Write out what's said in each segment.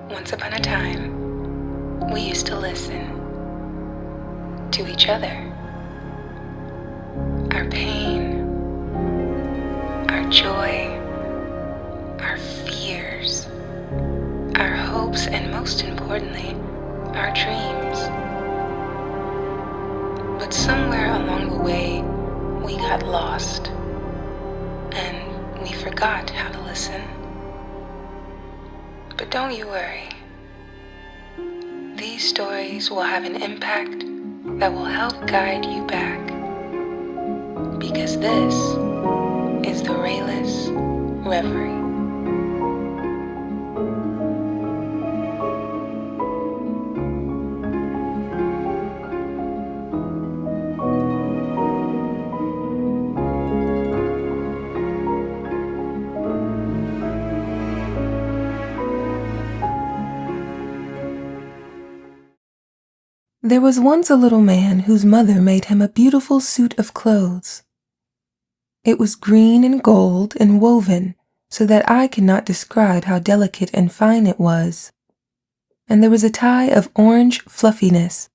Once upon a time, we used to listen to each other. Our pain, our joy, our fears, our hopes, and most importantly, our dreams. But somewhere along the way, we got lost and we forgot how to listen. But don't you worry. These stories will have an impact that will help guide you back. Because this is the Rayless Reverie. There was once a little man whose mother made him a beautiful suit of clothes. It was green and gold and woven so that I cannot describe how delicate and fine it was. And there was a tie of orange fluffiness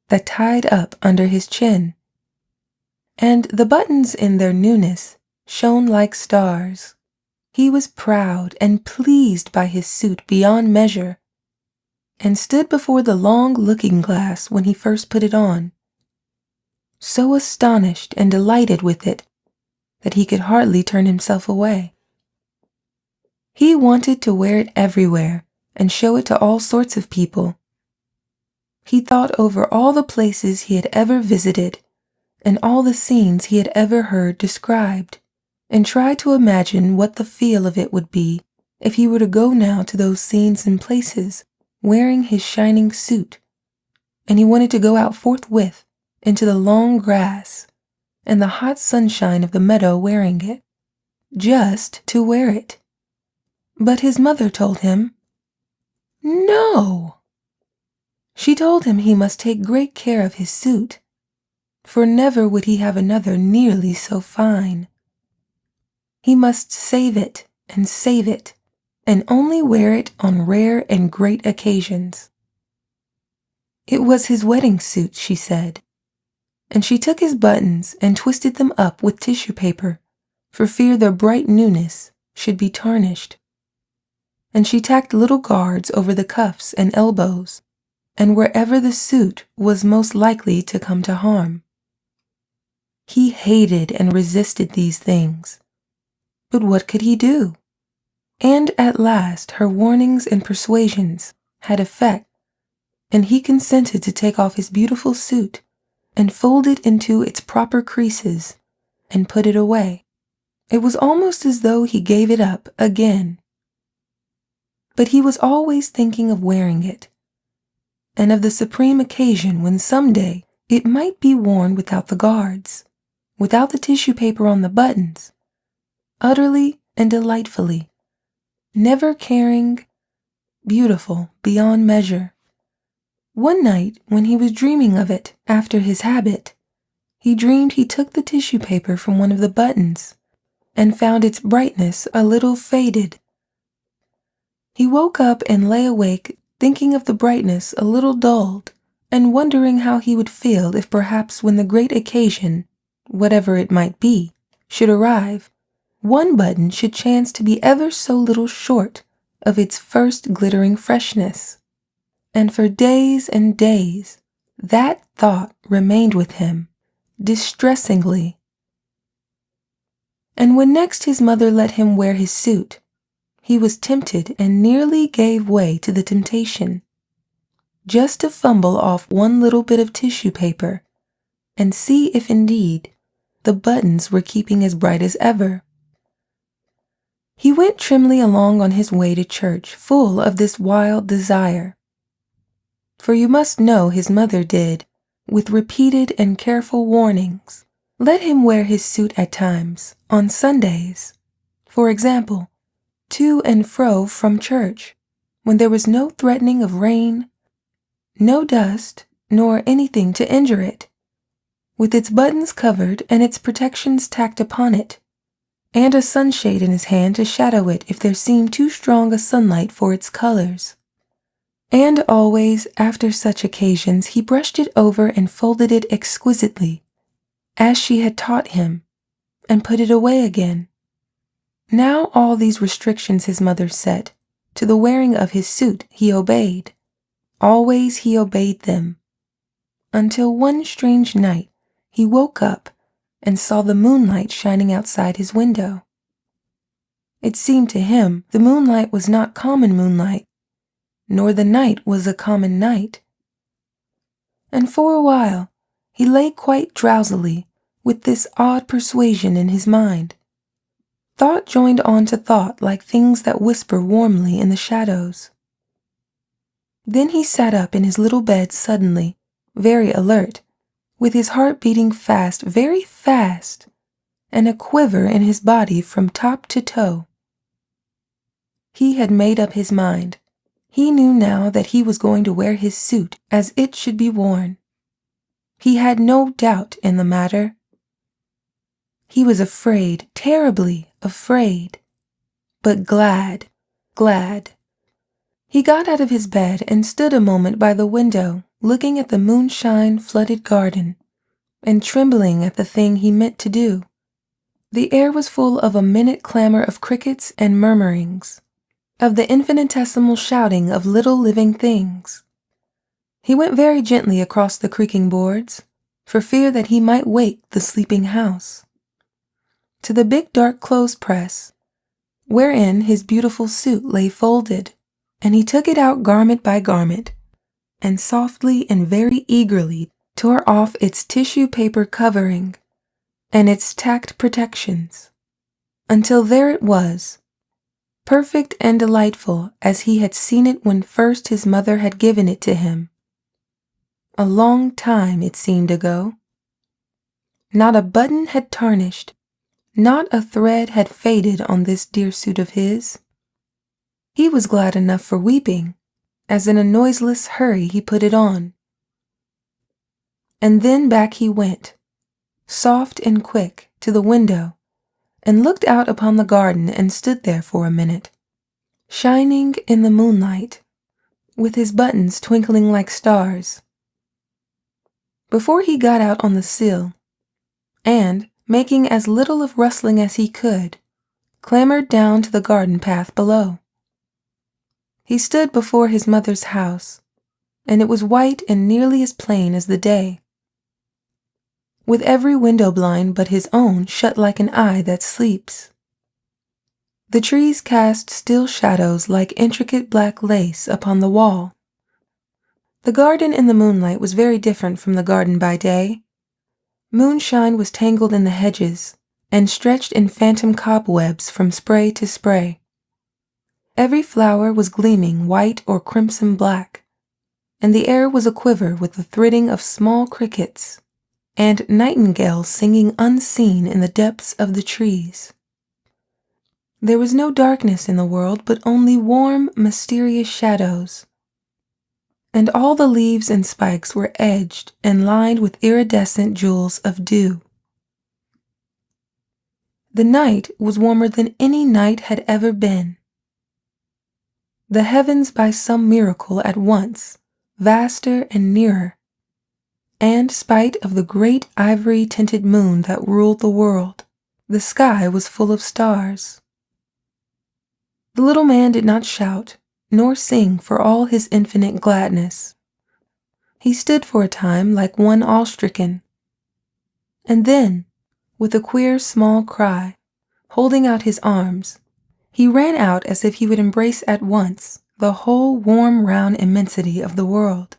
that tied up under his chin. And the buttons in their newness shone like stars. He was proud and pleased by his suit beyond measure, and stood before the long looking-glass when he first put it on, so astonished and delighted with it that he could hardly turn himself away. He wanted to wear it everywhere and show it to all sorts of people. He thought over all the places he had ever visited and all the scenes he had ever heard described, and tried to imagine what the feel of it would be if he were to go now to those scenes and places wearing his shining suit, and he wanted to go out forthwith into the long grass and the hot sunshine of the meadow wearing it, just to wear it. But his mother told him, no. She told him he must take great care of his suit, for never would he have another nearly so fine. He must save it and only wear it on rare and great occasions. It was his wedding suit, she said, and she took his buttons and twisted them up with tissue paper for fear their bright newness should be tarnished. And she tacked little guards over the cuffs and elbows and wherever the suit was most likely to come to harm. He hated and resisted these things, but what could he do? And at last her warnings and persuasions had effect, and he consented to take off his beautiful suit and fold it into its proper creases and put it away. It was almost as though he gave it up again. But he was always thinking of wearing it, and of the supreme occasion when someday it might be worn without the guards, without the tissue paper on the buttons, utterly and delightfully, never caring, beautiful beyond measure. One night, when he was dreaming of it after his habit, he dreamed he took the tissue paper from one of the buttons and found its brightness a little faded. He woke up and lay awake thinking of the brightness a little dulled and wondering how he would feel if perhaps when the great occasion, whatever it might be, should arrive, one button should chance to be ever so little short of its first glittering freshness. And for days and days, that thought remained with him, distressingly. And when next his mother let him wear his suit, he was tempted and nearly gave way to the temptation, just to fumble off one little bit of tissue paper and see if indeed the buttons were keeping as bright as ever. He went trimly along on his way to church, full of this wild desire. For you must know his mother did, with repeated and careful warnings, let him wear his suit at times, on Sundays, for example, to and fro from church, when there was no threatening of rain, no dust, nor anything to injure it, with its buttons covered and its protections tacked upon it, and a sunshade in his hand to shadow it if there seemed too strong a sunlight for its colors. And always, after such occasions, he brushed it over and folded it exquisitely, as she had taught him, and put it away again. Now all these restrictions his mother set to the wearing of his suit he obeyed. Always he obeyed them, until one strange night he woke up and saw the moonlight shining outside his window. It seemed to him the moonlight was not common moonlight, nor the night was a common night. And for a while he lay quite drowsily with this odd persuasion in his mind. Thought joined on to thought like things that whisper warmly in the shadows. Then he sat up in his little bed suddenly, very alert, with his heart beating fast, very fast, and a quiver in his body from top to toe. He had made up his mind. He knew now that he was going to wear his suit as it should be worn. He had no doubt in the matter. He was afraid, terribly afraid, but glad. He got out of his bed and stood a moment by the window, looking at the moonshine-flooded garden, and trembling at the thing he meant to do. The air was full of a minute clamor of crickets and murmurings, of the infinitesimal shouting of little living things. He went very gently across the creaking boards, for fear that he might wake the sleeping house, to the big dark clothes press, wherein his beautiful suit lay folded, and he took it out garment by garment, and softly and very eagerly tore off its tissue paper covering and its tacked protections, until there it was, perfect and delightful as he had seen it when first his mother had given it to him. A long time it seemed ago. Not a button had tarnished, not a thread had faded on this dear suit of his. He was glad enough for weeping, as in a noiseless hurry he put it on. And then back he went, soft and quick, to the window, and looked out upon the garden and stood there for a minute, shining in the moonlight, with his buttons twinkling like stars. Before he got out on the sill, and, making as little of rustling as he could, clambered down to the garden path below. He stood before his mother's house, and it was white and nearly as plain as the day, with every window blind but his own shut like an eye that sleeps. The trees cast still shadows like intricate black lace upon the wall. The garden in the moonlight was very different from the garden by day. Moonshine was tangled in the hedges and stretched in phantom cobwebs from spray to spray. Every flower was gleaming white or crimson black, and the air was aquiver with the thridding of small crickets and nightingales singing unseen in the depths of the trees. There was no darkness in the world, but only warm, mysterious shadows, and all the leaves and spikes were edged and lined with iridescent jewels of dew. The night was warmer than any night had ever been. The heavens by some miracle at once, vaster and nearer, and spite of the great ivory-tinted moon that ruled the world, the sky was full of stars. The little man did not shout, nor sing for all his infinite gladness. He stood for a time like one awe-stricken, and then, with a queer small cry, holding out his arms, he ran out as if he would embrace at once the whole warm round immensity of the world.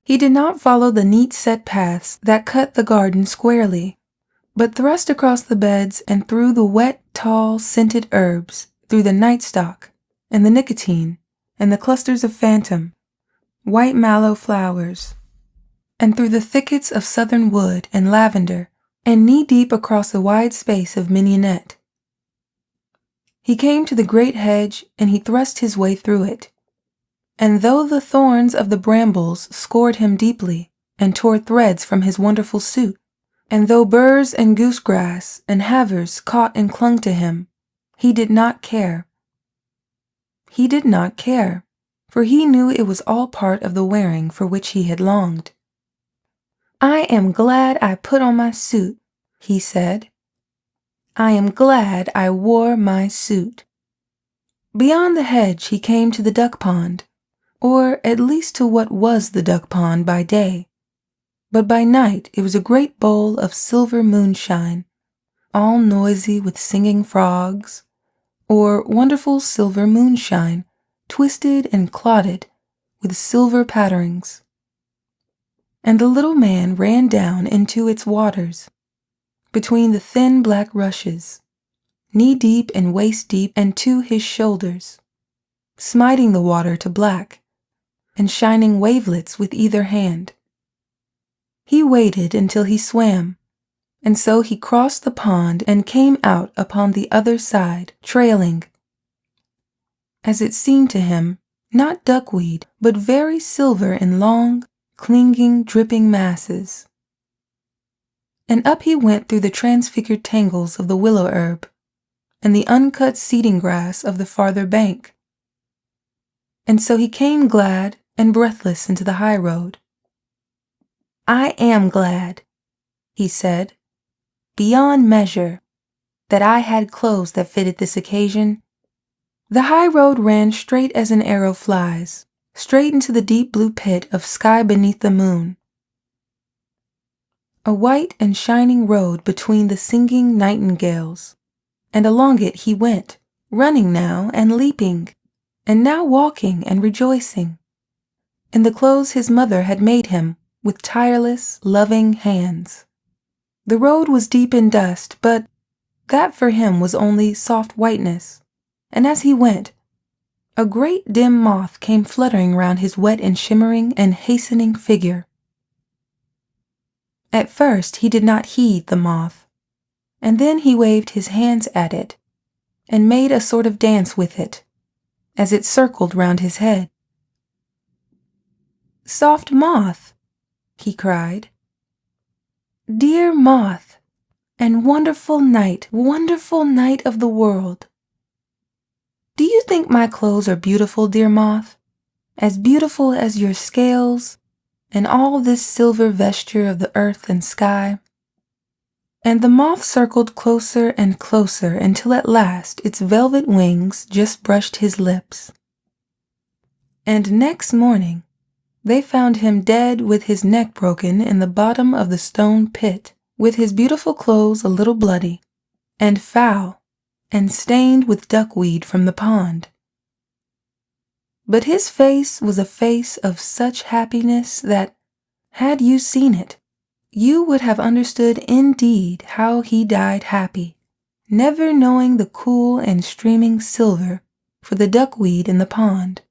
He did not follow the neat set paths that cut the garden squarely, but thrust across the beds and through the wet, tall, scented herbs, through the nightstock, and the nicotine, and the clusters of phantom, white mallow flowers, and through the thickets of southern wood and lavender, and knee-deep across a wide space of mignonette. He came to the great hedge, and he thrust his way through it, and though the thorns of the brambles scored him deeply, and tore threads from his wonderful suit, and though burrs and goosegrass and havers caught and clung to him, he did not care. He did not care. for he knew it was all part of the wearing for which he had longed. "I am glad I put on my suit," he said. "I am glad I wore my suit." Beyond the hedge he came to the duck pond, or at least to what was the duck pond by day. But by night it was a great bowl of silver moonshine, all noisy with singing frogs, or wonderful silver moonshine, twisted and clotted with silver patterings. And the little man ran down into its waters, between the thin black rushes, knee-deep and waist-deep and to his shoulders, smiting the water to black, and shining wavelets with either hand. He waited until he swam, and so he crossed the pond and came out upon the other side, trailing, as it seemed to him, not duckweed, but very silver in long, clinging, dripping masses. And up he went through the transfigured tangles of the willow herb, and the uncut seeding grass of the farther bank. And so he came glad and breathless into the high road. "I am glad," he said, "beyond measure, that I had clothes that fitted this occasion." The high road ran straight as an arrow flies, straight into the deep blue pit of sky beneath the moon. A white and shining road between the singing nightingales, and along it he went, running now and leaping, and now walking and rejoicing, in the clothes his mother had made him with tireless, loving hands. The road was deep in dust, but that for him was only soft whiteness, and as he went, a great dim moth came fluttering round his wet and shimmering and hastening figure. At first he did not heed the moth, and then he waved his hands at it, and made a sort of dance with it, as it circled round his head. "Soft moth," he cried, "dear moth, and wonderful night of the world. Do you think my clothes are beautiful, dear moth, as beautiful as your scales and all this silver vesture of the earth and sky?" And the moth circled closer and closer until at last its velvet wings just brushed his lips. And next morning they found him dead with his neck broken in the bottom of the stone pit, with his beautiful clothes a little bloody, and foul, and stained with duckweed from the pond. But his face was a face of such happiness that, had you seen it, you would have understood indeed how he died happy, never knowing the cool and streaming silver for the duckweed in the pond.